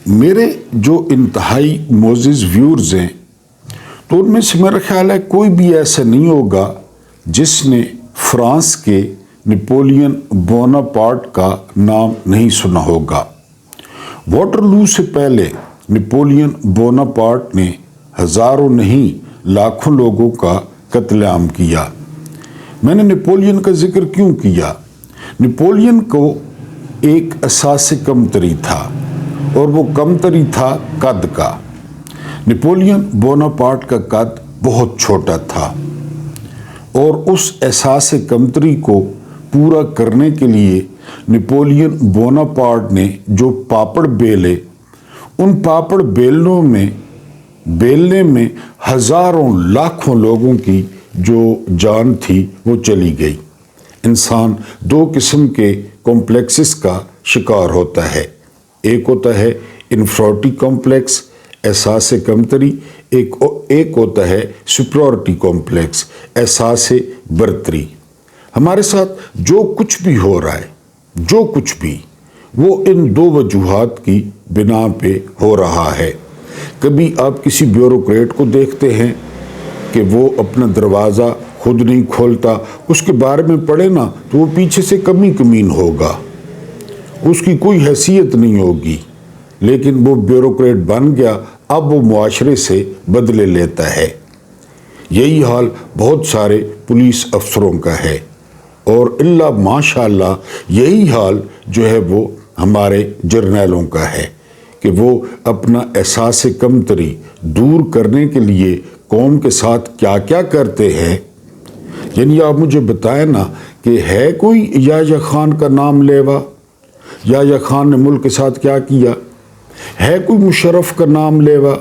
میرے جو انتہائی معزز ویورز ہیں تو ان میں سے میرا خیال ہے کوئی بھی ایسا نہیں ہوگا جس نے فرانس کے نپولین بوناپارٹ کا نام نہیں سنا ہوگا۔ واٹرلو سے پہلے نپولین بوناپارٹ نے ہزاروں نہیں لاکھوں لوگوں کا قتل عام کیا۔ میں نے نپولین کا ذکر کیوں کیا؟ نپولین کو ایک اساس کمتری تھا اور وہ کمتری تھا قد کا۔ نپولین بوناپارٹ کا قد بہت چھوٹا تھا اور اس احساس کمتری کو پورا کرنے کے لیے نپولین بوناپارٹ نے جو پاپڑ بیلے، ان پاپڑ بیلنے میں ہزاروں لاکھوں لوگوں کی جو جان تھی وہ چلی گئی۔ انسان دو قسم کے کمپلیکسز کا شکار ہوتا ہے، ایک ہوتا ہے انفیریٹی کمپلیکس، احساس کمتری، ایک ہوتا ہے سپیریورٹی کمپلیکس، احساس برتری۔ ہمارے ساتھ جو کچھ بھی ہو رہا ہے، جو کچھ بھی، وہ ان دو وجوہات کی بنا پہ ہو رہا ہے۔ کبھی آپ کسی بیوروکریٹ کو دیکھتے ہیں کہ وہ اپنا دروازہ خود نہیں کھولتا، اس کے بارے میں پڑھے نا تو وہ پیچھے سے کمین ہوگا، اس کی کوئی حیثیت نہیں ہوگی، لیکن وہ بیوروکریٹ بن گیا، اب وہ معاشرے سے بدلے لیتا ہے۔ یہی حال بہت سارے پولیس افسروں کا ہے، اور اللہ ماشاءاللہ یہی حال جو ہے وہ ہمارے جرنیلوں کا ہے کہ وہ اپنا احساس کمتری دور کرنے کے لیے قوم کے ساتھ کیا کیا کرتے ہیں۔ یعنی آپ مجھے بتائیں نا کہ ہے کوئی یحییٰ خان کا نام لیوا؟ یحییٰ خان نے ملک کے ساتھ کیا کیا؟ ہے کوئی مشرف کا نام لیوا؟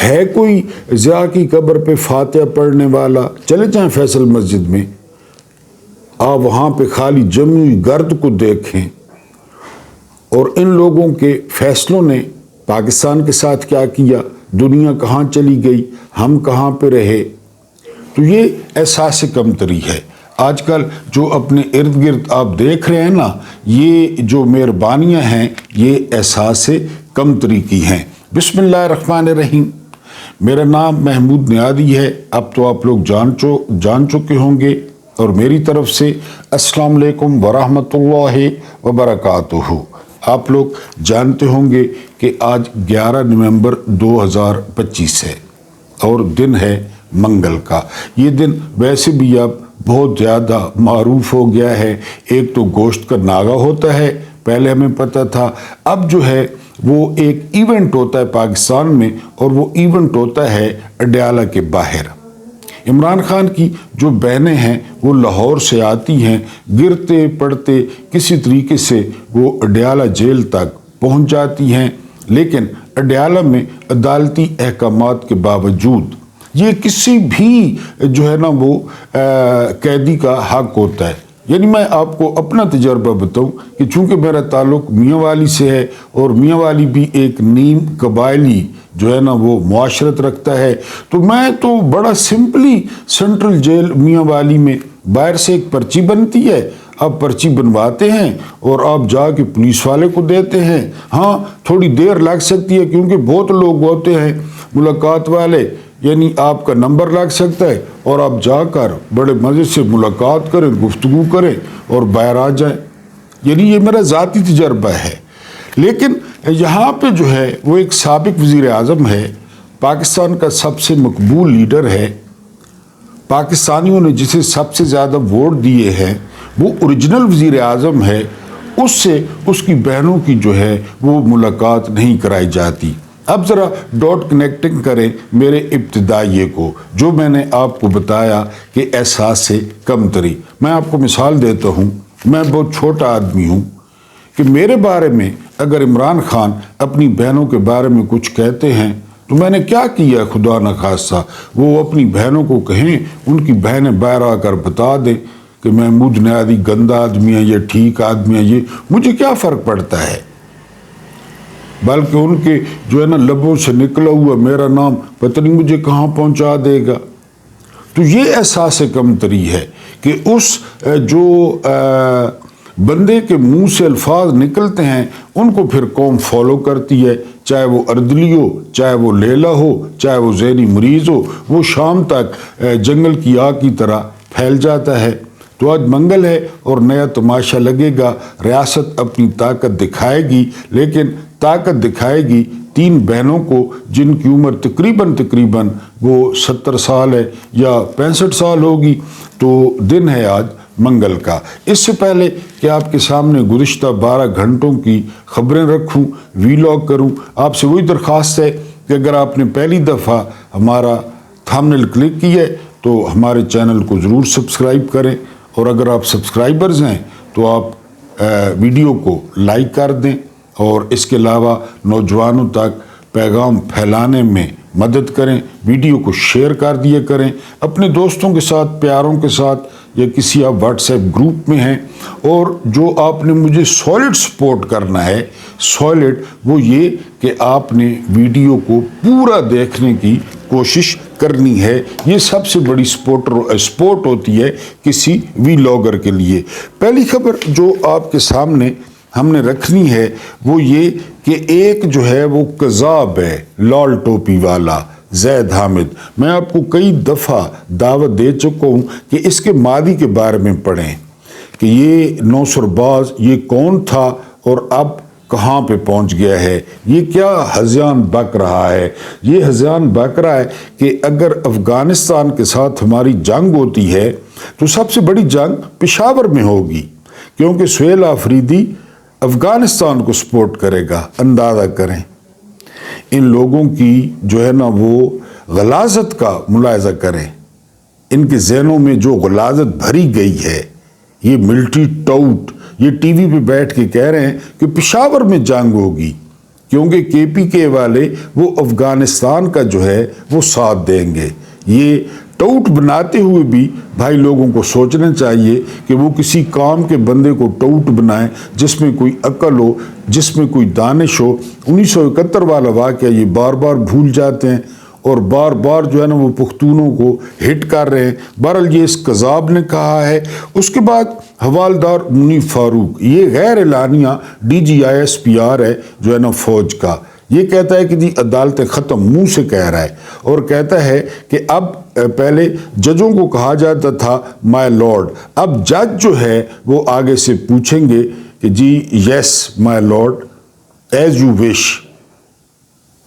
ہے کوئی ضیاء کی قبر پہ فاتحہ پڑھنے والا؟ چلے جائیں فیصل مسجد میں، آپ وہاں پہ خالی جمی ہوئی گرد کو دیکھیں، اور ان لوگوں کے فیصلوں نے پاکستان کے ساتھ کیا کیا، دنیا کہاں چلی گئی، ہم کہاں پہ رہے۔ تو یہ احساس کمتری ہے۔ آج کل جو اپنے ارد گرد آپ دیکھ رہے ہیں نا، یہ جو مہربانیاں ہیں یہ احساس کمتری کی ہیں۔ بسم اللہ الرحمن الرحیم۔ میرا نام محمود نیادی ہے، اب تو آپ لوگ جان چکے ہوں گے، اور میری طرف سے السلام علیکم ورحمۃ اللہ وبرکاتہ۔ آپ لوگ جانتے ہوں گے کہ آج 11 نومبر 2025 ہے اور دن ہے منگل کا۔ یہ دن ویسے بھی اب بہت زیادہ معروف ہو گیا ہے۔ ایک تو گوشت کا ناغہ ہوتا ہے، پہلے ہمیں پتہ تھا، اب جو ہے وہ ایک ایونٹ ہوتا ہے پاکستان میں، اور وہ ایونٹ ہوتا ہے اڈیالہ کے باہر۔ عمران خان کی جو بہنیں ہیں وہ لاہور سے آتی ہیں، گرتے پڑتے کسی طریقے سے وہ اڈیالہ جیل تک پہنچ جاتی ہیں، لیکن اڈیالہ میں عدالتی احکامات کے باوجود یہ کسی بھی جو ہے نا وہ قیدی کا حق ہوتا ہے۔ یعنی میں آپ کو اپنا تجربہ بتاؤں کہ چونکہ میرا تعلق میاں والی سے ہے، اور میاں والی بھی ایک نیم قبائلی جو ہے نا وہ معاشرت رکھتا ہے، تو میں تو بڑا سمپلی سینٹرل جیل میاں والی میں باہر سے ایک پرچی بنتی ہے، آپ پرچی بنواتے ہیں اور آپ جا کے پولیس والے کو دیتے ہیں۔ ہاں تھوڑی دیر لگ سکتی ہے کیونکہ بہت لوگ ہوتے ہیں ملاقات والے، یعنی آپ کا نمبر لگ سکتا ہے اور آپ جا کر بڑے مزے سے ملاقات کریں، گفتگو کریں اور باہر آ جائیں۔ یعنی یہ میرا ذاتی تجربہ ہے۔ لیکن یہاں پہ جو ہے وہ ایک سابق وزیر اعظم ہے، پاکستان کا سب سے مقبول لیڈر ہے، پاکستانیوں نے جسے سب سے زیادہ ووٹ دیے ہیں، وہ اوریجنل وزیر اعظم ہے، اس سے اس کی بہنوں کی جو ہے وہ ملاقات نہیں کرائی جاتی۔ اب ذرا ڈاٹ کنیکٹنگ کریں میرے ابتدائیے کو، جو میں نے آپ کو بتایا کہ احساس کمتری۔ میں آپ کو مثال دیتا ہوں، میں بہت چھوٹا آدمی ہوں، کہ میرے بارے میں اگر عمران خان اپنی بہنوں کے بارے میں کچھ کہتے ہیں تو میں نے کیا کیا، خدا نخواستہ وہ اپنی بہنوں کو کہیں، ان کی بہنیں باہر آ کر بتا دیں کہ محمود نیادی گندا آدمی ہے یا ٹھیک آدمی ہے، یہ مجھے کیا فرق پڑتا ہے۔ بلکہ ان کے جو ہے نا لبوں سے نکلا ہوا میرا نام پتہ نہیں مجھے کہاں پہنچا دے گا۔ تو یہ احساس کمتری ہے کہ اس جو بندے کے منہ سے الفاظ نکلتے ہیں ان کو پھر قوم فالو کرتی ہے، چاہے وہ اردلی ہو، چاہے وہ لیلا ہو، چاہے وہ ذہنی مریض ہو، وہ شام تک جنگل کی آگ کی طرح پھیل جاتا ہے۔ تو آج منگل ہے اور نیا تماشا لگے گا، ریاست اپنی طاقت دکھائے گی، لیکن طاقت دکھائے گی 3 بہنوں کو جن کی عمر تقریباً وہ 70 سال ہے یا 65 سال ہوگی۔ تو دن ہے آج منگل کا۔ اس سے پہلے کہ آپ کے سامنے گزشتہ 12 گھنٹوں کی خبریں رکھوں، ویلاگ کروں، آپ سے وہی درخواست ہے کہ اگر آپ نے پہلی دفعہ ہمارا تھمبنیل کلک کی ہے تو ہمارے چینل کو ضرور سبسکرائب کریں، اور اگر آپ سبسکرائبرز ہیں تو آپ ویڈیو کو لائک کر دیں، اور اس کے علاوہ نوجوانوں تک پیغام پھیلانے میں مدد کریں، ویڈیو کو شیئر کر دیا کریں اپنے دوستوں کے ساتھ، پیاروں کے ساتھ، یا کسی آپ واٹس ایپ گروپ میں ہیں۔ اور جو آپ نے مجھے سالڈ سپورٹ کرنا ہے، سالڈ وہ یہ کہ آپ نے ویڈیو کو پورا دیکھنے کی کوشش کرنی ہے۔ یہ سب سے بڑی سپورٹ ہوتی ہے کسی ویلاگر کے لیے۔ پہلی خبر جو آپ کے سامنے ہم نے رکھنی ہے وہ یہ کہ ایک جو ہے وہ قذاب ہے، لال ٹوپی والا زید حامد۔ میں آپ کو کئی دفعہ دعوت دے چکا ہوں کہ اس کے ماضی کے بارے میں پڑھیں کہ یہ نوسرباز یہ کون تھا اور اب کہاں پہ پہنچ گیا ہے، یہ کیا ہذیان بک رہا ہے۔ یہ ہذیان بک رہا ہے کہ اگر افغانستان کے ساتھ ہماری جنگ ہوتی ہے تو سب سے بڑی جنگ پشاور میں ہوگی، کیونکہ سہیل آفریدی افغانستان کو سپورٹ کرے گا۔ اندازہ کریں ان لوگوں کی جو ہے نا وہ غلاظت کا ملاحظہ کریں، ان کے ذہنوں میں جو غلاظت بھری گئی ہے۔ یہ ملٹری ٹاؤٹ یہ ٹی وی پہ بیٹھ کے کہہ رہے ہیں کہ پشاور میں جنگ ہوگی، کیونکہ KPK والے وہ افغانستان کا جو ہے وہ ساتھ دیں گے۔ یہ ٹاؤٹ بناتے ہوئے بھی بھائی لوگوں کو سوچنا چاہیے کہ وہ کسی کام کے بندے کو ٹاؤٹ بنائیں جس میں کوئی عقل ہو، جس میں کوئی دانش ہو۔ 1971 والا واقعہ یہ بار بار بھول جاتے ہیں اور بار بار جو ہے نا وہ پختونوں کو ہٹ کر رہے ہیں۔ بہرحال یہ اس قذاب نے کہا ہے۔ اس کے بعد حوالدار منیب فاروق، یہ غیر اعلانیہ DGISPR ہے جو ہے نا فوج کا، یہ کہتا ہے کہ جی عدالتیں ختم، منہ سے کہہ رہا ہے، اور کہتا ہے کہ اب پہلے ججوں کو کہا جاتا تھا مائی لارڈ، اب جج جو ہے وہ آگے سے پوچھیں گے کہ جی yes my lord, as you wish,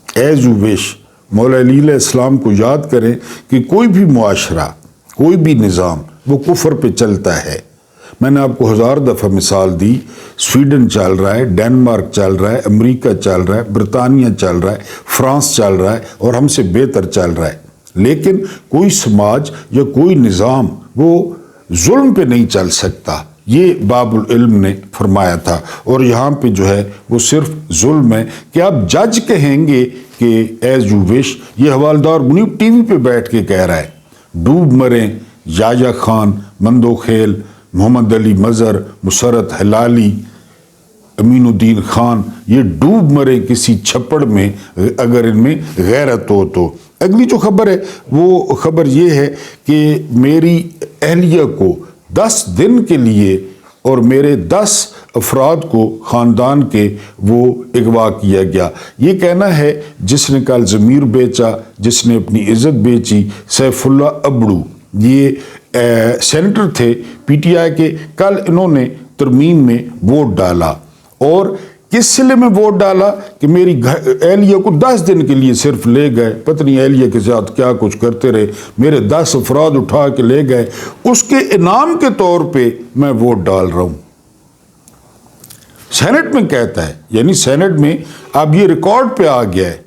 as you wish. مولا علی علیہ السلام کو یاد کریں کہ کوئی بھی معاشرہ، کوئی بھی نظام وہ کفر پہ چلتا ہے۔ میں نے آپ کو 1000 دفعہ مثال دی، سویڈن چل رہا ہے، ڈینمارک چل رہا ہے، امریکہ چل رہا ہے، برطانیہ چل رہا ہے، فرانس چل رہا ہے، اور ہم سے بہتر چل رہا ہے، لیکن کوئی سماج یا کوئی نظام وہ ظلم پہ نہیں چل سکتا۔ یہ باب العلم نے فرمایا تھا، اور یہاں پہ جو ہے وہ صرف ظلم ہے کہ آپ جج کہیں گے کہ ایز یو وش۔ یہ حوالدار منیب ٹی وی پہ بیٹھ کے کہہ رہا ہے، ڈوب مریں یایا خان، مندو خیل، محمد علی مظہر، مسرت ہلالی، امین الدین خان، یہ ڈوب مرے کسی چھپڑ میں اگر ان میں غیرت ہو تو۔ اگلی جو خبر ہے وہ خبر یہ ہے کہ میری اہلیہ کو 10 دن کے لیے اور میرے 10 افراد کو خاندان کے وہ اغوا کیا گیا۔ یہ کہنا ہے جس نے کل ضمیر بیچا، جس نے اپنی عزت بیچی، سیف اللہ ابڑو، یہ سینیٹر تھے PTI کے۔ کل انہوں نے ترمیم میں ووٹ ڈالا، اور کس سلے میں ووٹ ڈالا کہ میری اہلیہ کو 10 دن کے لیے صرف لے گئے، پتہ نہیں اہلیہ کے ساتھ کیا کچھ کرتے رہے، میرے 10 افراد اٹھا کے لے گئے، اس کے انعام کے طور پہ میں ووٹ ڈال رہا ہوں۔ سینٹ میں کہتا ہے، یعنی سینٹ میں اب یہ ریکارڈ پہ آ گیا ہے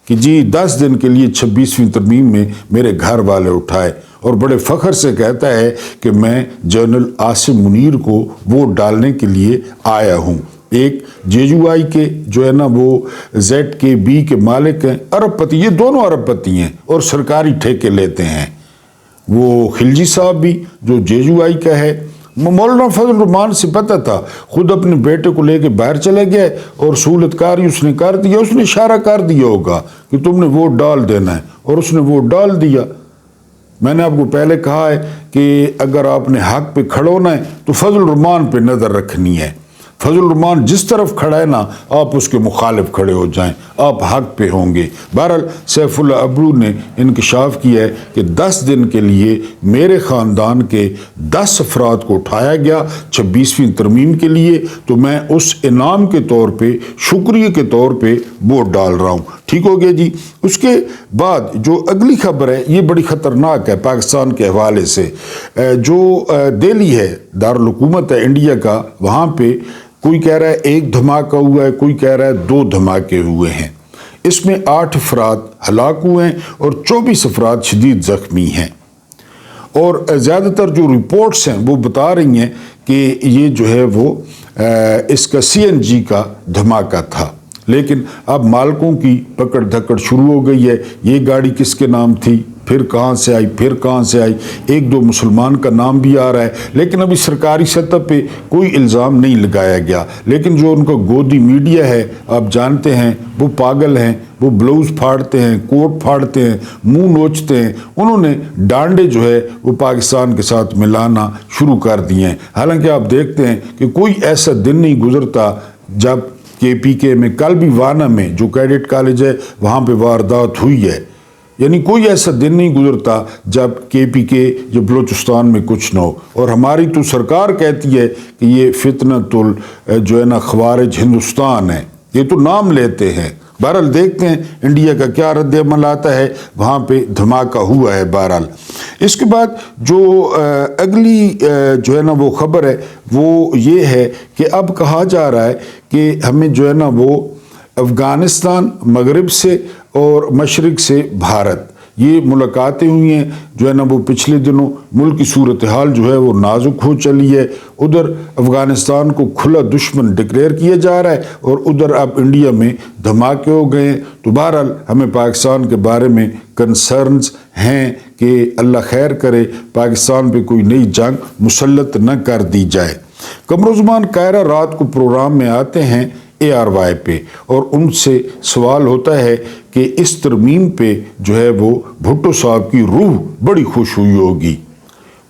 کہ جی 10 دن کے لیے 26ویں ترمیم میں میرے گھر والے اٹھائے، اور بڑے فخر سے کہتا ہے کہ میں جنرل عاصم منیر کو ووٹ ڈالنے کے لیے آیا ہوں۔ ایک JUI کے جو ہے نا وہ ZKB کے مالک ہیں، ارب پتی، یہ دونوں ارب پتی ہیں اور سرکاری ٹھیکے لیتے ہیں۔ وہ خلجی صاحب بھی جو JUI کا ہے، مولانا فضل الرحمان سے پتہ تھا، خود اپنے بیٹے کو لے کے باہر چلے گئے اور سہولت کاری اس نے کر دیا، اس نے اشارہ کر دیا ہوگا کہ تم نے ووٹ ڈال دینا ہے، اور اس نے ووٹ ڈال دیا۔ میں نے آپ کو پہلے کہا ہے کہ اگر آپ نے حق پہ کھڑا ہونا ہے تو فضل الرحمان پہ نظر رکھنی ہے. فضل الرحمان جس طرف کھڑا ہے نا آپ اس کے مخالف کھڑے ہو جائیں، آپ حق پہ ہوں گے. بہرحال سیف اللہ ابرو نے انکشاف کیا ہے کہ 10 دن کے لیے میرے خاندان کے 10 افراد کو اٹھایا گیا 26ویں ترمیم کے لیے، تو میں اس انعام کے طور پہ، شکریہ کے طور پہ ووٹ ڈال رہا ہوں. ٹھیک ہو گیا جی. اس کے بعد جو اگلی خبر ہے یہ بڑی خطرناک ہے پاکستان کے حوالے سے. جو دہلی ہے، دارالحکومت ہے انڈیا کا، وہاں پہ کوئی کہہ رہا ہے 1 دھماکہ ہوا ہے، کوئی کہہ رہا ہے 2 دھماکے ہوئے ہیں. اس میں 8 افراد ہلاک ہوئے ہیں اور 24 افراد شدید زخمی ہیں. اور زیادہ تر جو رپورٹس ہیں وہ بتا رہی ہیں کہ یہ جو ہے وہ اس کا CNG کا دھماکہ تھا. لیکن اب مالکوں کی پکڑ دھکڑ شروع ہو گئی ہے. یہ گاڑی کس کے نام تھی، پھر کہاں سے آئی، پھر کہاں سے آئی. 1-2 مسلمان کا نام بھی آ رہا ہے، لیکن ابھی سرکاری سطح پہ کوئی الزام نہیں لگایا گیا. لیکن جو ان کا گودی میڈیا ہے آپ جانتے ہیں وہ پاگل ہیں، وہ بلاؤز پھاڑتے ہیں، کوٹ پھاڑتے ہیں، منہ نوچتے ہیں. انہوں نے ڈانڈے جو ہے وہ پاکستان کے ساتھ ملانا شروع کر دیے ہیں. حالانکہ آپ دیکھتے ہیں کہ کوئی ایسا دن نہیں گزرتا جب KPK میں، کل بھی وانا میں جو کیڈٹ کالج ہے وہاں پہ واردات ہوئی ہے. یعنی کوئی ایسا دن نہیں گزرتا جب KPK جو بلوچستان میں کچھ نہ ہو. اور ہماری تو سرکار کہتی ہے کہ یہ فتنۃ جو ہے نا خوارج ہندوستان ہے، یہ تو نام لیتے ہیں. بہرحال دیکھتے ہیں انڈیا کا کیا رد عمل آتا ہے. وہاں پہ دھماکہ ہوا ہے. بہرحال اس کے بعد جو اگلی جو ہے نا وہ خبر ہے وہ یہ ہے کہ اب کہا جا رہا ہے کہ ہمیں جو ہے نا وہ افغانستان، مغرب سے اور مشرق سے بھارت، یہ ملاقاتیں ہوئی ہیں جو ہے نا وہ پچھلے دنوں. ملک کی صورتحال جو ہے وہ نازک ہو چلی ہے. ادھر افغانستان کو کھلا دشمن ڈکلیئر کیا جا رہا ہے اور ادھر اب انڈیا میں دھماکے ہو گئے ہیں. تو بہرحال ہمیں پاکستان کے بارے میں کنسرنز ہیں کہ اللہ خیر کرے پاکستان پہ کوئی نئی جنگ مسلط نہ کر دی جائے. قمرالزمان کائرہ رات کو پروگرام میں آتے ہیں ARY پہ اور ان سے سوال ہوتا ہے کہ اس ترمیم پہ جو ہے وہ بھٹو صاحب کی روح بڑی خوش ہوئی ہوگی.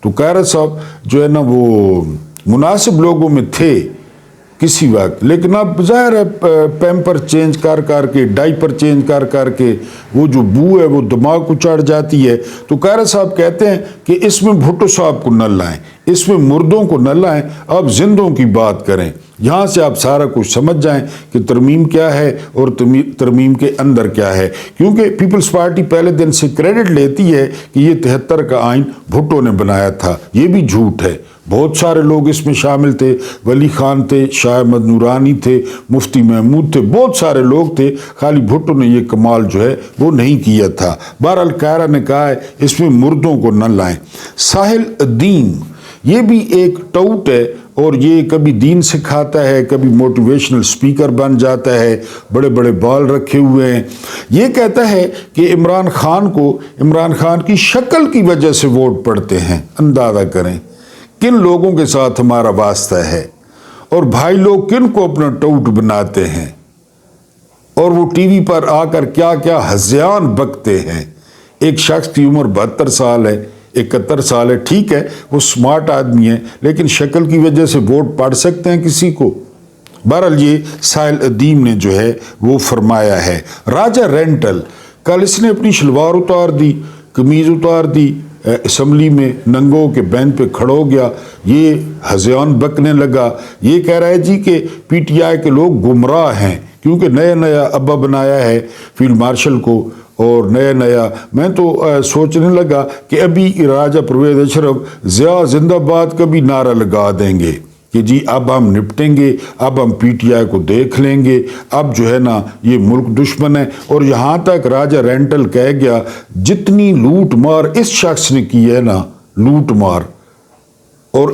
تو کائرہ صاحب جو ہے نا وہ مناسب لوگوں میں تھے کسی وقت، لیکن اب ظاہر ہے پیمپر چینج کر کے، ڈائپر چینج کر کے وہ جو بو ہے وہ دماغ کو چڑھ جاتی ہے. تو کائرہ صاحب کہتے ہیں کہ اس میں بھٹو صاحب کو نہ لائیں، اس میں مردوں کو نہ لائیں، آپ زندوں کی بات کریں. یہاں سے آپ سارا کچھ سمجھ جائیں کہ ترمیم کیا ہے اور ترمیم کے اندر کیا ہے. کیونکہ پیپلز پارٹی پہلے دن سے کریڈٹ لیتی ہے کہ یہ 73 کا آئین بھٹو نے بنایا تھا. یہ بھی جھوٹ ہے. بہت سارے لوگ اس میں شامل تھے. ولی خان تھے، شاہ احمد نورانی تھے، مفتی محمود تھے، بہت سارے لوگ تھے. خالی بھٹو نے یہ کمال جو ہے وہ نہیں کیا تھا. بہرحال کائرہ نے کہا ہے اس میں مردوں کو نہ لائیں. ساحل الدین یہ بھی ایک ٹاؤٹ ہے اور یہ کبھی دین سکھاتا ہے، کبھی موٹیویشنل سپیکر بن جاتا ہے، بڑے بڑے بال رکھے ہوئے ہیں. یہ کہتا ہے کہ عمران خان کی شکل کی وجہ سے ووٹ پڑتے ہیں. اندازہ کریں کن لوگوں کے ساتھ ہمارا واسطہ ہے اور بھائی لوگ کن کو اپنا ٹاؤٹ بناتے ہیں اور وہ ٹی وی پر آ کر کیا کیا ہذیان بکتے ہیں. ایک شخص کی عمر 72 سال ہے، 71 سال ہے. ٹھیک ہے وہ سمارٹ آدمی ہے لیکن شکل کی وجہ سے ووٹ پڑ سکتے ہیں کسی کو. بہرحال یہ ساحل ادیم نے جو ہے وہ فرمایا ہے. راجہ رینٹل کل اس نے اپنی شلوار اتار دی، قمیض اتار دی، اسمبلی میں ننگوں کے بینچ پہ کھڑا ہو گیا. یہ ہذیان بکنے لگا. یہ کہہ رہا ہے جی کہ PTI کے لوگ گمراہ ہیں کیونکہ نیا ابا بنایا ہے فیلڈ مارشل کو. اور نیا میں تو سوچنے لگا کہ ابھی راجہ پرویز اشرف ضیاء زندہ باد کا بھی نعرہ لگا دیں گے کہ جی اب ہم نپٹیں گے، اب ہم PTI کو دیکھ لیں گے، اب جو ہے نا یہ ملک دشمن ہے. اور یہاں تک راجہ رینٹل کہہ گیا جتنی لوٹ مار اس شخص نے کی ہے نا، لوٹ مار، اور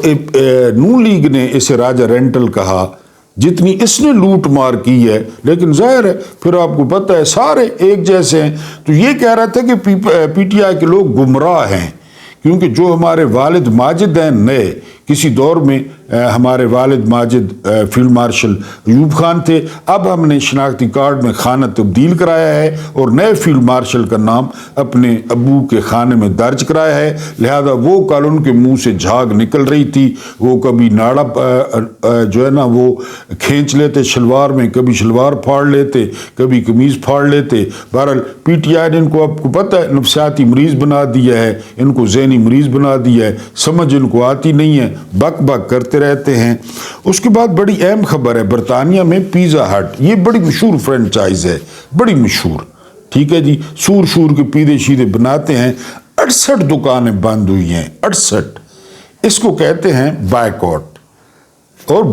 نون لیگ نے اسے راجہ رینٹل کہا جتنی اس نے لوٹ مار کی ہے. لیکن ظاہر ہے پھر آپ کو پتہ ہے سارے ایک جیسے ہیں. تو یہ کہہ رہا تھا کہ PTI کے لوگ گمراہ ہیں کیونکہ جو ہمارے والد ماجد ہیں نئے کسی دور میں ہمارے والد ماجد فیلڈ مارشل ایوب خان تھے، اب ہم نے شناختی کارڈ میں خانہ تبدیل کرایا ہے اور نئے فیلڈ مارشل کا نام اپنے ابو کے خانے میں درج کرایا ہے، لہذا وہ کل ان کے منہ سے جھاگ نکل رہی تھی، وہ کبھی ناڑا جو ہے نا وہ کھینچ لیتے شلوار میں، کبھی شلوار پھاڑ لیتے، کبھی قمیض پھاڑ لیتے۔ بہرحال پی ٹی آئی نے ان کو، آپ کو پتہ ہے، نفسیاتی مریض بنا دیا ہے، ان کو ذہنی مریض بنا دیا ہے، سمجھ ان کو آتی نہیں ہے، بک بک کرتے رہتے ہیں۔ اس کے بعد بڑی اہم خبر ہے، برطانیہ میں پیزا ہٹ، یہ بڑی مشہور فرینچائز ہے، بڑی مشہور، ٹھیک ہے جی، سور کے پیدے شیدے بناتے ہیں، 68 دکانیں بند ہوئی ہیں، 68۔ اس کو کہتے ہیں بائیکاٹ۔ اور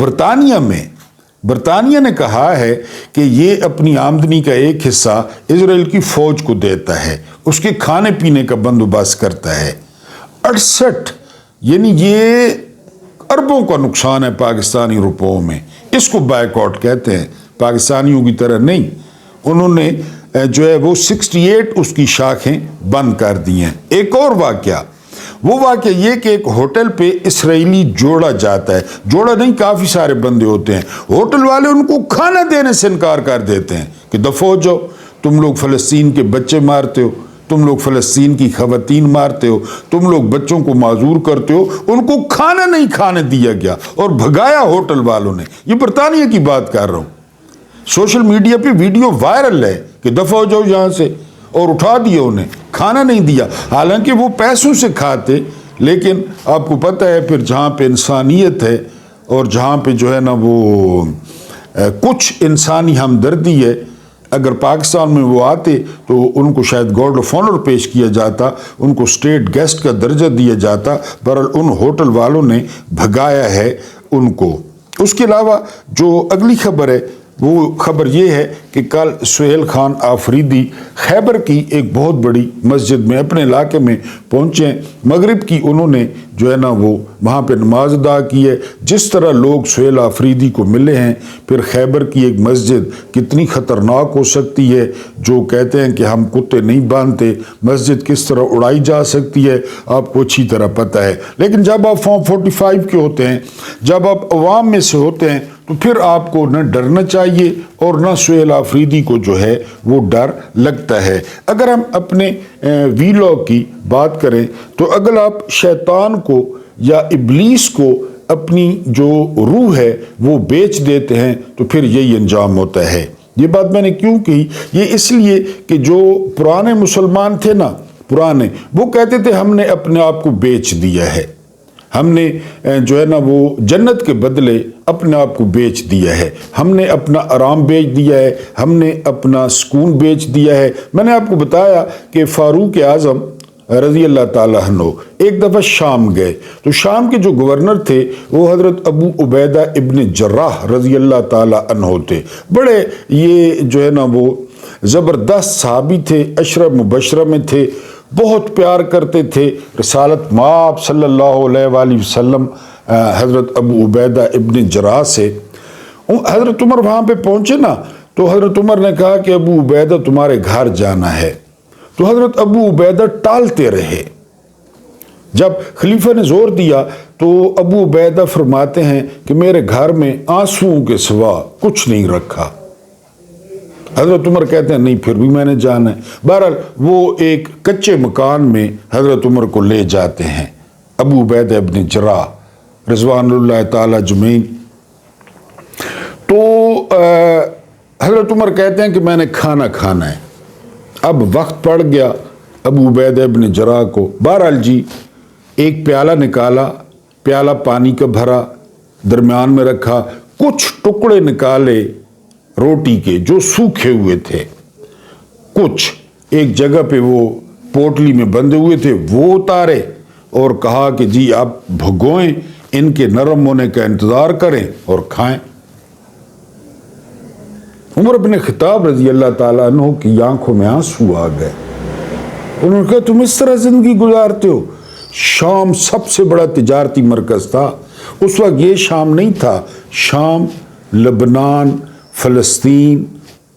برطانیہ نے کہا ہے کہ یہ اپنی آمدنی کا ایک حصہ اسرائیل کی فوج کو دیتا ہے، اس کے کھانے پینے کا بندوبست کرتا ہے۔ 68، یعنی یہ اربوں کا نقصان ہے پاکستانی روپوں میں، اس کو بائیکاٹ کہتے ہیں، پاکستانیوں کی طرح نہیں۔ انہوں نے جو ہے وہ 68 اس کی شاخیں بند کر دی ہیں۔ ایک اور واقعہ، وہ واقعہ یہ کہ ایک ہوٹل پہ اسرائیلی جوڑا جاتا ہے، جوڑا نہیں کافی سارے بندے ہوتے ہیں، ہوٹل والے ان کو کھانا دینے سے انکار کر دیتے ہیں کہ دفعہ ہو جاؤ، تم لوگ فلسطین کے بچے مارتے ہو، تم لوگ فلسطین کی خواتین مارتے ہو، تم لوگ بچوں کو معذور کرتے ہو، ان کو کھانا نہیں کھانے دیا گیا اور بھگایا ہوٹل والوں نے۔ یہ برطانیہ کی بات کر رہا ہوں، سوشل میڈیا پہ ویڈیو وائرل ہے کہ دفعہ ہو جاؤ یہاں سے، اور اٹھا دیا انہیں، کھانا نہیں دیا، حالانکہ وہ پیسوں سے کھاتے، لیکن آپ کو پتہ ہے پھر جہاں پہ انسانیت ہے اور جہاں پہ جو ہے نا وہ کچھ انسانی ہمدردی ہے، اگر پاکستان میں وہ آتے تو ان کو شاید گارڈ آف آنر پیش کیا جاتا، ان کو اسٹیٹ گیسٹ کا درجہ دیا جاتا، بہرحال ان ہوٹل والوں نے بھگایا ہے ان کو۔ اس کے علاوہ جو اگلی خبر ہے وہ خبر یہ ہے کہ کل سہیل خان آفریدی خیبر کی ایک بہت بڑی مسجد میں اپنے علاقے میں پہنچے، مغرب کی انہوں نے جو ہے نا وہ وہاں پہ نماز ادا کی ہے۔ جس طرح لوگ سہیل آفریدی کو ملے ہیں، پھر خیبر کی ایک مسجد کتنی خطرناک ہو سکتی ہے، جو کہتے ہیں کہ ہم کتے نہیں باندھتے، مسجد کس طرح اڑائی جا سکتی ہے آپ کو اچھی طرح پتہ ہے۔ لیکن جب آپ فارم 45 کے ہوتے ہیں، جب آپ عوام میں سے ہوتے ہیں، تو پھر آپ کو نہ ڈرنا چاہیے اور نہ سہیل آفریدی کو جو ہے وہ ڈر لگتا ہے۔ اگر ہم اپنے ویلو کی بات کریں تو اگر آپ شیطان کو یا ابلیس کو اپنی جو روح ہے وہ بیچ دیتے ہیں تو پھر یہی انجام ہوتا ہے۔ یہ بات میں نے کیوں کی؟ یہ اس لیے کہ جو پرانے مسلمان تھے نا، پرانے، وہ کہتے تھے ہم نے اپنے آپ کو بیچ دیا ہے، ہم نے جو ہے نا وہ جنت کے بدلے اپنے آپ کو بیچ دیا ہے، ہم نے اپنا آرام بیچ دیا ہے، ہم نے اپنا سکون بیچ دیا ہے۔ میں نے آپ کو بتایا کہ فاروق اعظم رضی اللہ تعالیٰ عنہ ایک دفعہ شام گئے، تو شام کے جو گورنر تھے وہ حضرت ابو عبیدہ ابن جراح رضی اللہ تعالیٰ عنہ تھے۔ بڑے یہ جو ہے نا وہ زبردست صحابی تھے، عشرہ مبشرہ میں تھے، بہت پیار کرتے تھے رسالت مآب صلی اللہ علیہ وآلہ وسلم حضرت ابو عبیدہ ابن جراح سے۔ حضرت عمر وہاں پہ پہنچے نا، تو حضرت عمر نے کہا کہ ابو عبیدہ تمہارے گھر جانا ہے، تو حضرت ابو عبیدہ ٹالتے رہے۔ جب خلیفہ نے زور دیا تو ابو عبیدہ فرماتے ہیں کہ میرے گھر میں آنسوؤں کے سوا کچھ نہیں رکھا۔ حضرت عمر کہتے ہیں نہیں پھر بھی میں نے جانا ہے۔ بہرحال وہ ایک کچے مکان میں حضرت عمر کو لے جاتے ہیں، ابو عبیدہ ابن جراح رضوان اللہ تعالی اجمعین۔ تو حضرت عمر کہتے ہیں کہ میں نے کھانا ہے، اب وقت پڑ گیا ابو عبیدہ ابن جراح کو۔ بہرحال جی ایک پیالہ نکالا، پیالہ پانی کا بھرا، درمیان میں رکھا، کچھ ٹکڑے نکالے روٹی کے جو سوکھے ہوئے تھے، کچھ ایک جگہ پہ وہ پوٹلی میں بندھے ہوئے تھے وہ اتارے، اور کہا کہ جی آپ بھگوئیں، ان کے نرم ہونے کا انتظار کریں اور کھائیں۔ عمر بن خطاب رضی اللہ تعالیٰ عنہ کی آنکھوں میں آنسو آ گئے۔ انہوں نے کہا تم اس طرح زندگی گزارتے ہو؟ شام سب سے بڑا تجارتی مرکز تھا اس وقت، یہ شام نہیں تھا، شام، لبنان، فلسطین،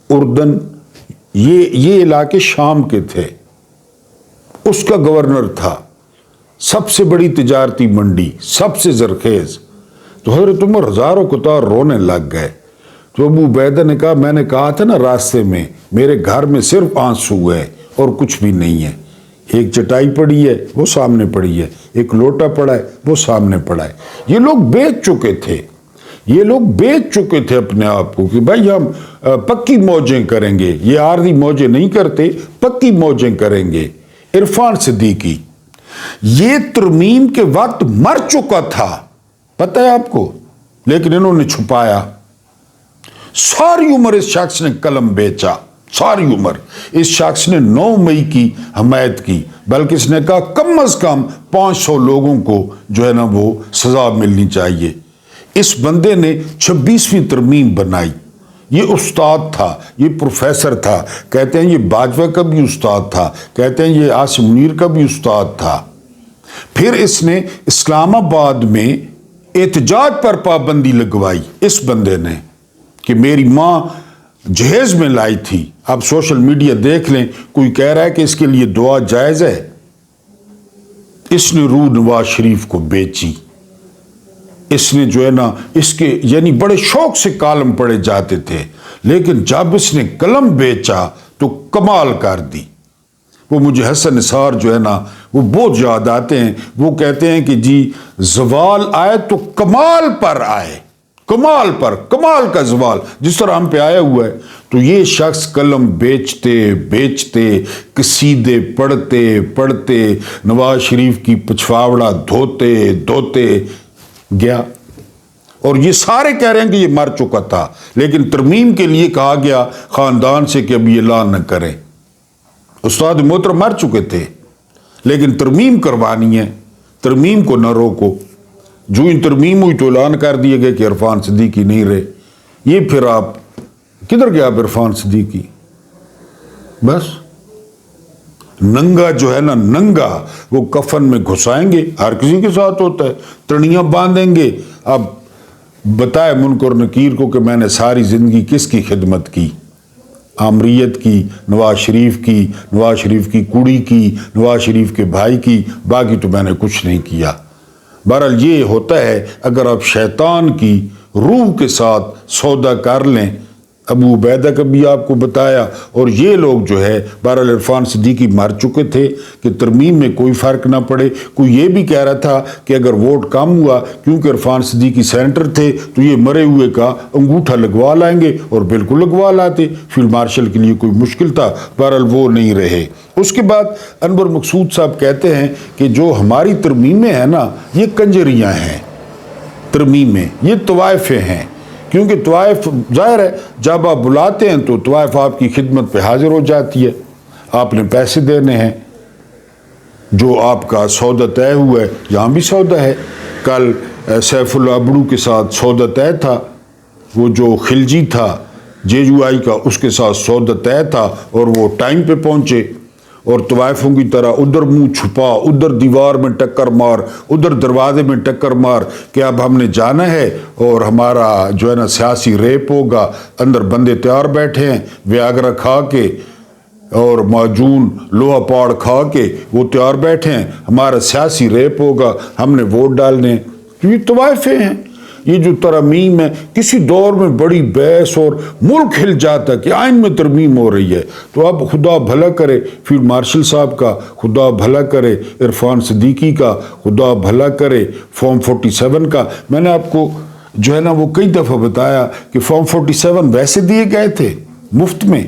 اردن، یہ علاقے شام کے تھے، اس کا گورنر تھا۔ سب سے بڑی تجارتی منڈی، سب سے زرخیز۔ تو حضرت عمر ہزاروں قطار رونے لگ گئے۔ تو ابو عبیدہ نے کہا میں نے کہا تھا نا راستے میں، میرے گھر میں صرف آنسو ہے اور کچھ بھی نہیں ہے۔ ایک چٹائی پڑی ہے وہ سامنے پڑی ہے، ایک لوٹا پڑا ہے وہ سامنے پڑا ہے۔ یہ لوگ بیچ چکے تھے، یہ لوگ بیچ چکے تھے اپنے آپ کو کہ بھائی ہم پکی موجیں کریں گے، یہ عارضی موجیں نہیں کرتے، پکی موجیں کریں گے۔ عرفان صدیقی یہ ترمیم کے وقت مر چکا تھا، پتہ ہے آپ کو، لیکن انہوں نے چھپایا۔ ساری عمر اس شخص نے قلم بیچا، ساری عمر اس شخص نے 9 مئی کی حمایت کی، بلکہ اس نے کہا کم از کم 500 لوگوں کو جو ہے نا وہ سزا ملنی چاہیے۔ اس بندے نے 26ویں ترمیم بنائی۔ یہ استاد تھا، یہ پروفیسر تھا، کہتے ہیں یہ باجوہ کا بھی استاد تھا، کہتے ہیں یہ عاصم منیر کا بھی استاد تھا۔ پھر اس نے اسلام آباد میں احتجاج پر پابندی لگوائی اس بندے نے کہ میری ماں جہیز میں لائی تھی۔ آپ سوشل میڈیا دیکھ لیں، کوئی کہہ رہا ہے کہ اس کے لیے دعا جائز ہے۔ اس نے روح نواز شریف کو بیچی۔ اس نے جو ہے نا اس کے یعنی بڑے شوق سے کالم پڑھے جاتے تھے، لیکن جب اس نے قلم بیچا تو کمال کر دی۔ وہ مجھے حسن نثار جو ہے نا وہ بہت یاد آتے ہیں۔ وہ کہتے ہیں کہ جی زوال آئے تو کمال پر آئے، کمال پر، کمال کا زوال جس طرح ہم پہ آیا ہوا ہے۔ تو یہ شخص قلم بیچتے بیچتے قصیدے پڑھتے پڑھتے نواز شریف کی پچھواڑا دھوتے دھوتے گیا، اور یہ سارے کہہ رہے ہیں کہ یہ مر چکا تھا، لیکن ترمیم کے لیے کہا گیا خاندان سے کہ اب یہ اعلان نہ کریں۔ استاد محترم مر چکے تھے، لیکن ترمیم کروانی ہے، ترمیم کو نہ روکو۔ جو ان ترمیم ہوئی تو اعلان کر دیے گئے کہ عرفان صدیقی نہیں رہے۔ یہ پھر آپ کدھر گیا اب عرفان صدیقی؟ بس ننگا جو ہے نا، ننگا وہ کفن میں گھسائیں گے، ہر کسی کے ساتھ ہوتا ہے، تڑیاں باندھیں گے۔ اب بتائے منکر نکیر کو کہ میں نے ساری زندگی کس کی خدمت کی؟ آمریت کی، نواز شریف کی، نواز شریف کی کڑی کی، نواز شریف کے بھائی کی، باقی تو میں نے کچھ نہیں کیا۔ بہرحال یہ ہوتا ہے اگر آپ شیطان کی روح کے ساتھ سودا کر لیں۔ ابو عبیدہ کا بھی آپ کو بتایا، اور یہ لوگ جو ہے بہرحال عرفان صدیقی مر چکے تھے کہ ترمیم میں کوئی فرق نہ پڑے۔ کوئی یہ بھی کہہ رہا تھا کہ اگر ووٹ کم ہوا کیونکہ عرفان صدیقی سینٹر تھے تو یہ مرے ہوئے کا انگوٹھا لگوا لائیں گے، اور بالکل لگوا لاتے، فیلڈ مارشل کے لیے کوئی مشکل تھا۔ بہرحال وہ نہیں رہے۔ اس کے بعد انور مقصود صاحب کہتے ہیں کہ جو ہماری ترمیمیں ہیں نا یہ کنجریاں ہیں، ترمیمیں یہ طوائفیں ہیں، کیونکہ طوائف ظاہر ہے جب آپ بلاتے ہیں تو طوائف آپ کی خدمت پہ حاضر ہو جاتی ہے، آپ نے پیسے دینے ہیں، جو آپ کا سودا طے ہوا ہے یہاں بھی سودا ہے۔ کل سیف اللہ ابڑو کے ساتھ سودا طے تھا، وہ جو خلجی تھا JUI کا اس کے ساتھ سودا طے تھا، اور وہ ٹائم پہ پہنچے، اور طوائفوں کی طرح ادھر منہ چھپا، ادھر دیوار میں ٹکر مار، ادھر دروازے میں ٹکر مار کہ اب ہم نے جانا ہے اور ہمارا جو ہے نا سیاسی ریپ ہوگا۔ اندر بندے تیار بیٹھے ہیں ویاگرا کھا کے اور معجون لوہا پاڑ کھا کے، وہ تیار بیٹھے ہیں ہمارا سیاسی ریپ ہوگا، ہم نے ووٹ ڈالنے۔ تو یہ طوائفیں ہیں۔ یہ جو ترمیم ہے کسی دور میں بڑی بحث اور ملک ہل جاتا کہ آئین میں ترمیم ہو رہی ہے، تو اب خدا بھلا کرے فیلڈ مارشل صاحب کا، خدا بھلا کرے عرفان صدیقی کا، خدا بھلا کرے فارم 47 کا۔ میں نے آپ کو جو ہے نا وہ کئی دفعہ بتایا کہ فارم 47 ویسے دیے گئے تھے مفت میں۔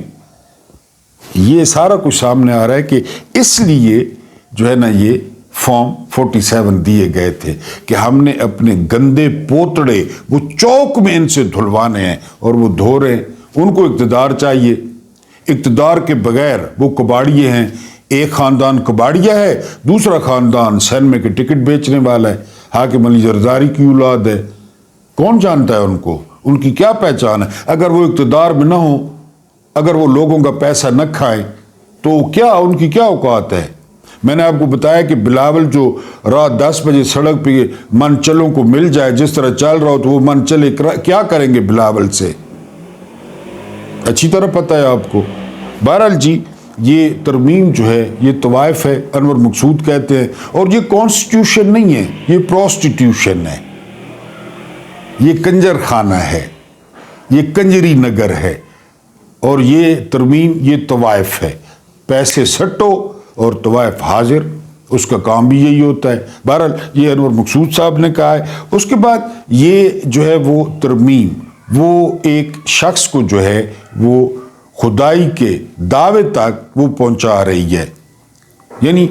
یہ سارا کچھ سامنے آ رہا ہے کہ اس لیے جو ہے نا یہ فارم 47 دیے گئے تھے کہ ہم نے اپنے گندے پوتڑے وہ چوک میں ان سے دھلوانے ہیں، اور وہ دھو رہے ہیں۔ ان کو اقتدار چاہیے، اقتدار کے بغیر وہ کباڑیے ہیں۔ ایک خاندان کباڑیا ہے، دوسرا خاندان سینما کے ٹکٹ بیچنے والا ہے، حاکم علی زرداری کی اولاد ہے۔ کون جانتا ہے ان کو؟ ان کی کیا پہچان ہے؟ اگر وہ اقتدار میں نہ ہو، اگر وہ لوگوں کا پیسہ نہ کھائیں تو کیا ان کی کیا اوقات ہے؟ میں نے آپ کو بتایا کہ بلاول جو رات 10 بجے سڑک پہ من چلوں کو مل جائے، جس طرح چل رہا ہو تو وہ من چلے کیا کریں گے بلاول سے، اچھی طرح پتہ ہے آپ کو۔ بہرحال جی یہ ترمیم جو ہے یہ طوائف ہے، انور مقصود کہتے ہیں، اور یہ کانسٹیٹیوشن نہیں ہے، یہ پروسٹیٹیوشن ہے، یہ کنجر خانہ ہے، یہ کنجری نگر ہے، اور یہ ترمیم یہ طوائف ہے، پیسے سٹو اور طوائف حاضر، اس کا کام بھی یہی ہوتا ہے۔ بہرحال یہ انور مقصود صاحب نے کہا ہے۔ اس کے بعد یہ جو ہے وہ ترمیم وہ ایک شخص کو جو ہے وہ خدائی کے دعوے تک وہ پہنچا رہی ہے، یعنی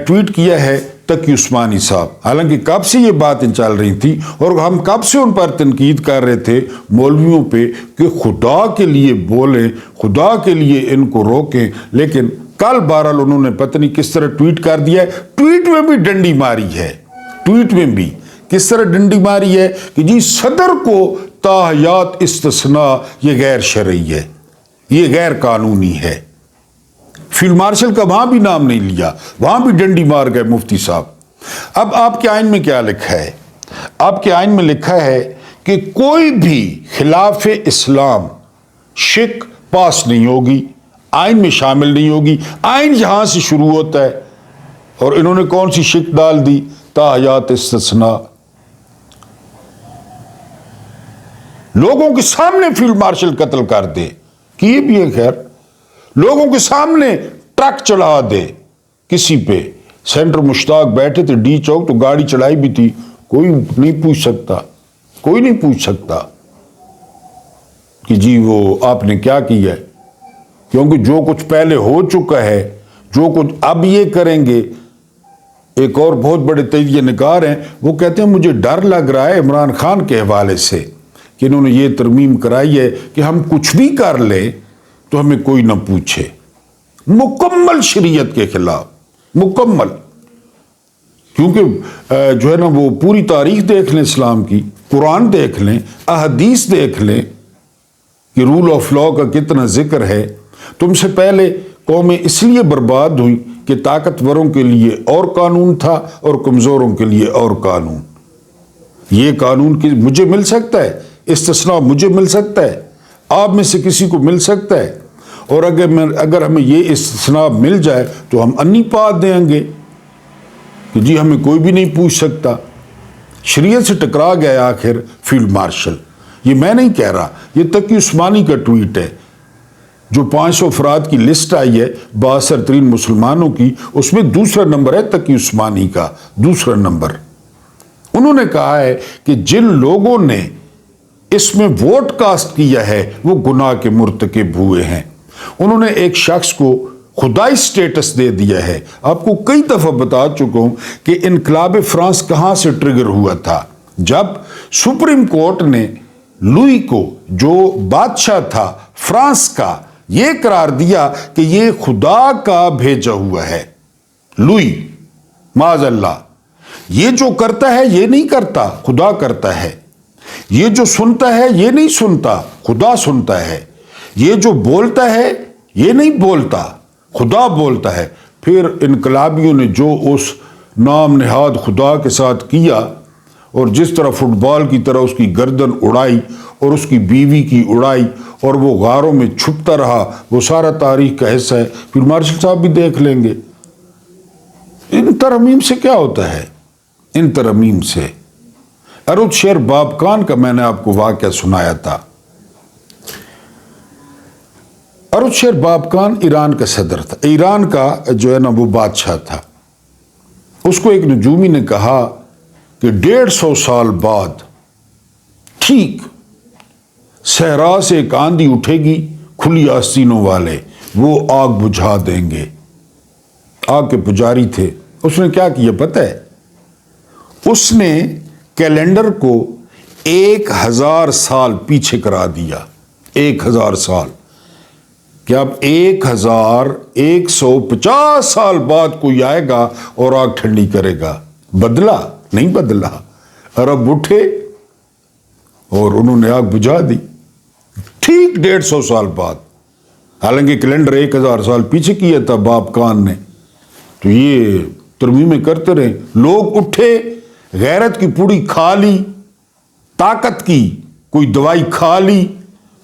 ٹویٹ کیا ہے تقی عثمانی صاحب، حالانکہ کب سے یہ باتیں چل رہی تھی اور ہم کب سے ان پر تنقید کر رہے تھے مولویوں پہ کہ خدا کے لیے بولیں، خدا کے لیے ان کو روکیں، لیکن کل بہرحال انہوں نے پتہ نہیں کس طرح ٹویٹ کر دیا ہے۔ ٹویٹ میں بھی ڈنڈی ماری ہے، ٹویٹ میں بھی کس طرح ڈنڈی ماری ہے کہ جی صدر کو تاحیات استثناء یہ غیر شرعی ہے، یہ غیر قانونی ہے۔ فیلڈ مارشل کا وہاں بھی نام نہیں لیا، وہاں بھی ڈنڈی مار گئے مفتی صاحب۔ اب آپ کے آئین میں کیا لکھا ہے؟ آپ کے آئین میں لکھا ہے کہ کوئی بھی خلاف اسلام شک پاس نہیں ہوگی، آئین میں شامل نہیں ہوگی۔ آئین یہاں سے شروع ہوتا ہے، اور انہوں نے کون سی شک ڈال دی؟ تاحیات استثناء۔ لوگوں کے سامنے فیلڈ مارشل قتل کر دے، کیے بھی ہے خیر، لوگوں کے سامنے ٹرک چڑھا دے کسی پہ۔ سینٹر مشتاق بیٹھے تھے ڈی چوک تو گاڑی چڑھائی بھی تھی، کوئی نہیں پوچھ سکتا، کوئی نہیں پوچھ سکتا کہ جی وہ آپ نے کیا کیا ہے، کیونکہ جو کچھ پہلے ہو چکا ہے، جو کچھ اب یہ کریں گے۔ ایک اور بہت بڑے تجزیہ نگار ہیں، وہ کہتے ہیں مجھے ڈر لگ رہا ہے عمران خان کے حوالے سے کہ انہوں نے یہ ترمیم کرائی ہے کہ ہم کچھ بھی کر لیں تو ہمیں کوئی نہ پوچھے۔ مکمل شریعت کے خلاف، مکمل، کیونکہ جو ہے نا وہ پوری تاریخ دیکھ لیں اسلام کی، قرآن دیکھ لیں، احادیث دیکھ لیں کہ رول آف لا کا کتنا ذکر ہے۔ تم سے پہلے قومیں اس لیے برباد ہوئی کہ طاقتوروں کے لیے اور قانون تھا اور کمزوروں کے لیے اور قانون۔ یہ قانون مجھے مل سکتا ہے، استثناء مجھے مل سکتا ہے، آپ میں سے کسی کو مل سکتا ہے، اور اگر ہمیں یہ استثناء مل جائے تو ہم انی پات دیں گے کہ جی ہمیں کوئی بھی نہیں پوچھ سکتا۔ شریعت سے ٹکرا گیا آخر فیلڈ مارشل۔ یہ میں نہیں کہہ رہا، یہ تقی عثمانی کا ٹویٹ ہے، جو 500 افراد کی لسٹ آئی ہے بااثر ترین مسلمانوں کی، اس میں دوسرا نمبر ہے تقی عثمانی کا، دوسرا نمبر۔ انہوں نے کہا ہے کہ جن لوگوں نے اس میں ووٹ کاسٹ کیا ہے وہ گناہ کے مرتکب ہوئے ہیں۔ انہوں نے ایک شخص کو خدائی سٹیٹس دے دیا ہے۔ آپ کو کئی دفعہ بتا چکا ہوں کہ انقلاب فرانس کہاں سے ٹریگر ہوا تھا، جب سپریم کورٹ نے لوئی کو، جو بادشاہ تھا فرانس کا، یہ قرار دیا کہ یہ خدا کا بھیجا ہوا ہے۔ لوئی معاذ اللہ، یہ جو کرتا ہے یہ نہیں کرتا، خدا کرتا ہے۔ یہ جو سنتا ہے یہ نہیں سنتا، خدا سنتا ہے۔ یہ جو بولتا ہے یہ نہیں بولتا، خدا بولتا ہے۔ پھر انقلابیوں نے جو اس نام نہاد خدا کے ساتھ کیا، اور جس طرح فٹ بال کی طرح اس کی گردن اڑائی اور اس کی بیوی کی اڑائی، اور وہ غاروں میں چھپتا رہا، وہ سارا تاریخ کا حصہ ہے۔ پھر مارشل صاحب بھی دیکھ لیں گے۔ ان ترمیم سے کیا ہوتا ہے؟ ان ترمیم سے ارد شیر بابکان کا میں نے آپ کو واقعہ سنایا تھا۔ ارد شیر بابکان ایران کا صدر تھا، ایران کا جو ہے نا وہ بادشاہ تھا۔ اس کو ایک نجومی نے کہا کہ 150 سال بعد ٹھیک صحرا سے ایک آندھی اٹھے گی، کھلی آستینوں والے، وہ آگ بجھا دیں گے۔ آگ کے پجاری تھے۔ اس نے کیا کیا پتہ ہے؟ اس نے کیلنڈر کو 1000 سال پیچھے کرا دیا۔ 1000 سال کہ اب 1150 سال بعد کوئی آئے گا اور آگ ٹھنڈی کرے گا۔ بدلا نہیں بدلا، عرب اٹھے اور انہوں نے آگ بجھا دی ٹھیک 150 سال بعد۔ حالانکہ کیلنڈر 1000 سال پیچھے کیا تھا بابکان نے۔ تو یہ ترمیمیں کرتے رہے، لوگ اٹھے، غیرت کی پوڑی کھا لی، طاقت کی کوئی دوائی کھا لی،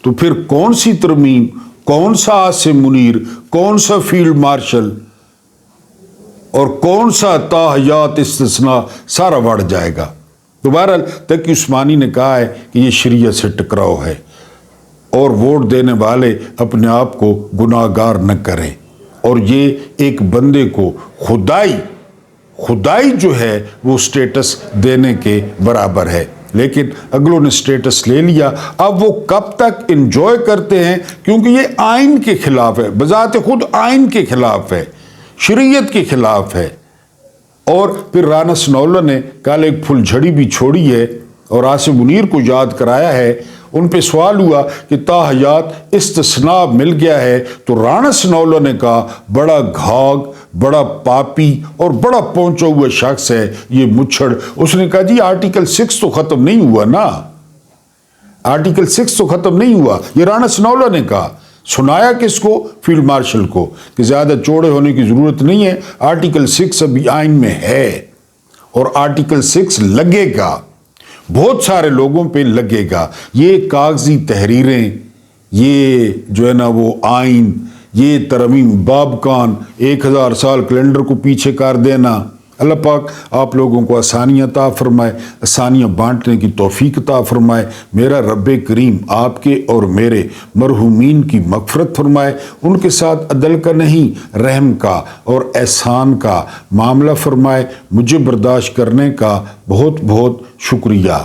تو پھر کون سی ترمیم، کون سا عاصم منیر، کون سا فیلڈ مارشل اور کون سا تاحیات استثناء، سارا بڑھ جائے گا۔ تو بہرحال تقی عثمانی نے کہا ہے کہ یہ شریعت سے ٹکراؤ ہے، اور ووٹ دینے والے اپنے آپ کو گناہ گار نہ کریں، اور یہ ایک بندے کو خدائی جو ہے وہ سٹیٹس دینے کے برابر ہے۔ لیکن اگلوں نے سٹیٹس لے لیا، اب وہ کب تک انجوائے کرتے ہیں، کیونکہ یہ آئین کے خلاف ہے، بذات خود آئین کے خلاف ہے، شریعت کے خلاف ہے۔ اور پھر رانا ثناءاللہ نے کل ایک پھل جھڑی بھی چھوڑی ہے اور عاصم منیر کو یاد کرایا ہے۔ ان پہ سوال ہوا کہ تاحیات استثناء مل گیا ہے، تو رانا ثناءاللہ نے کہا بڑا گھاگ، بڑا پاپی اور بڑا پہنچا ہوا شخص ہے یہ مچھڑ۔ اس نے کہا جی آرٹیکل 6 تو ختم نہیں ہوا نا، آرٹیکل 6 تو ختم نہیں ہوا، یہ رانا ثناءاللہ نے کہا۔ سنایا کس کو؟ فیلڈ مارشل کو، کہ زیادہ چوڑے ہونے کی ضرورت نہیں ہے، آرٹیکل 6 ابھی آئین میں ہے اور آرٹیکل 6 لگے گا، بہت سارے لوگوں پہ لگے گا۔ یہ کاغذی تحریریں، یہ جو ہے نا وہ آئین، یہ ترمیم بابکان، 1000 سال کیلنڈر کو پیچھے کر دینا۔ اللہ پاک آپ لوگوں کو آسانیاں عطا فرمائے، آسانیاں بانٹنے کی توفیق عطا فرمائے۔ میرا رب کریم آپ کے اور میرے مرحومین کی مغفرت فرمائے، ان کے ساتھ عدل کا نہیں رحم کا اور احسان کا معاملہ فرمائے۔ مجھے برداشت کرنے کا بہت بہت شکریہ۔